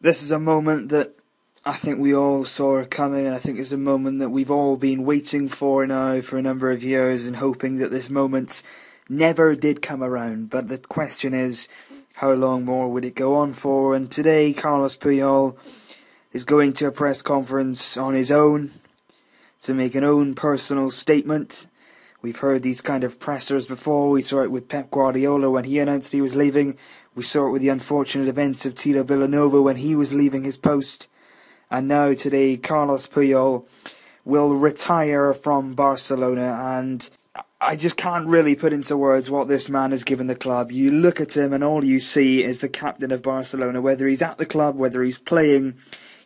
This is a moment that I think we all saw coming, and I think it's a moment that we've all been waiting for now for a number of years and hoping that this moment never did come around. But the question is, how long more would it go on for? And today, Carles Puyol is going to a press conference on his own to make an own personal statement. We've heard these kind of pressers before. We saw it with Pep Guardiola when he announced he was leaving. We saw it with the unfortunate events of Tito Villanova when he was leaving his post. And now today, Carles Puyol will retire from Barcelona, and I just can't really put into words what this man has given the club. You look at him and all you see is the captain of Barcelona. Whether he's at the club, whether he's playing,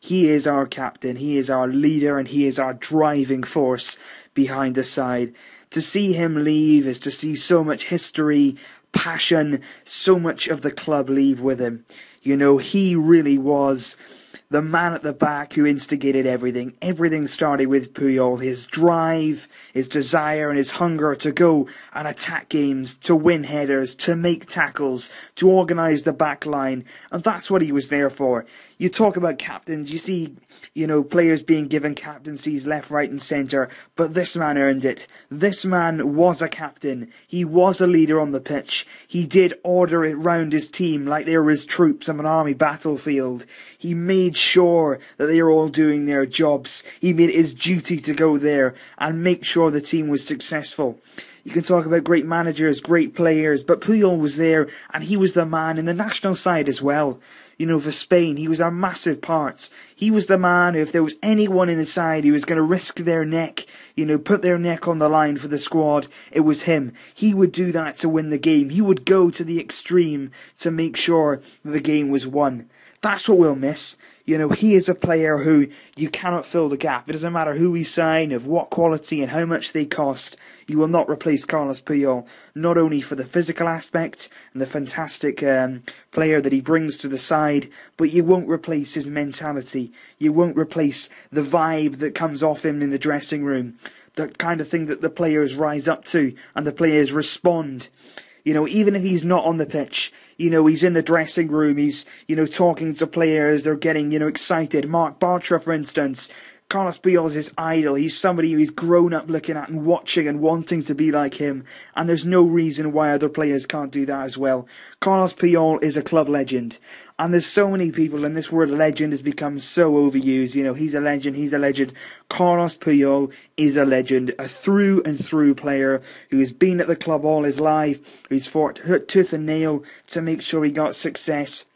he is our captain, he is our leader, and he is our driving force behind the side. To see him leave is to see so much history, passion, so much of the club leave with him. You know, he really was the man at the back who instigated everything. Everything started with Puyol, his drive, his desire and his hunger to go and attack games, to win headers, to make tackles, to organise the back line. And that's what he was there for. You talk about captains, you see, players being given captaincies left, right and centre, but this man earned it. This man was a captain. He was a leader on the pitch. He did order it round his team like they were his troops on an army battlefield. He made sure that they were all doing their jobs. He made it his duty to go there and make sure the team was successful. You can talk about great managers, great players, but Puyol was there and he was the man in the national side as well. For Spain, he was a massive part. He was the man who, if there was anyone in the side who was going to risk their neck, put their neck on the line for the squad, it was him. He would do that to win the game. He would go to the extreme to make sure that the game was won. That's what we'll miss. He is a player who you cannot fill the gap. It doesn't matter who we sign, of what quality and how much they cost. You will not replace Carles Puyol, not only for the physical aspect and the fantastic player that he brings to the side, but you won't replace his mentality. You won't replace the vibe that comes off him in the dressing room, the kind of thing that the players rise up to and the players respond. Even if he's not on the pitch, he's in the dressing room, he's, talking to players, they're getting, excited. Marc Bartra, for instance, Carles Puyol is his idol. He's somebody who he's grown up looking at and watching and wanting to be like him. And there's no reason why other players can't do that as well. Carles Puyol is a club legend. And there's so many people, and this word legend has become so overused. He's a legend, he's a legend. Carles Puyol is a legend, a through and through player who has been at the club all his life, who's fought tooth and nail to make sure he got success,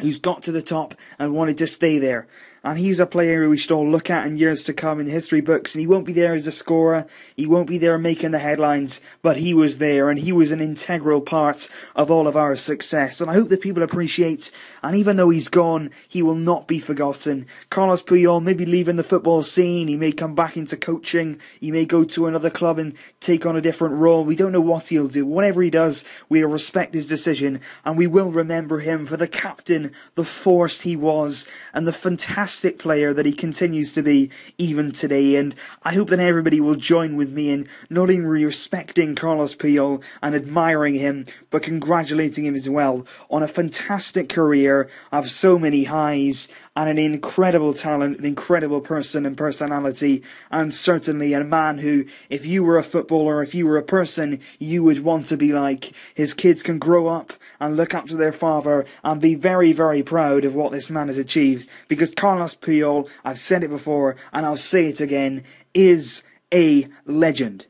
who's got to the top and wanted to stay there. And he's a player who we should all look at in years to come in the history books. And he won't be there as a scorer. He won't be there making the headlines. But he was there, and he was an integral part of all of our success. And I hope that people appreciate, and even though he's gone, he will not be forgotten. Carles Puyol may be leaving the football scene. He may come back into coaching. He may go to another club and take on a different role. We don't know what he'll do. Whatever he does, we'll respect his decision. And we will remember him for the captain, the force he was, and the fantastic player that he continues to be even today. And I hope that everybody will join with me in not only respecting Carles Puyol and admiring him, but congratulating him as well on a fantastic career of so many highs and an incredible talent, an incredible person and personality, and certainly a man who, if you were a footballer, if you were a person, you would want to be like. His kids can grow up and look up to their father and be very, very proud of what this man has achieved, because Carles Puyol, I've said it before and I'll say it again, is a legend.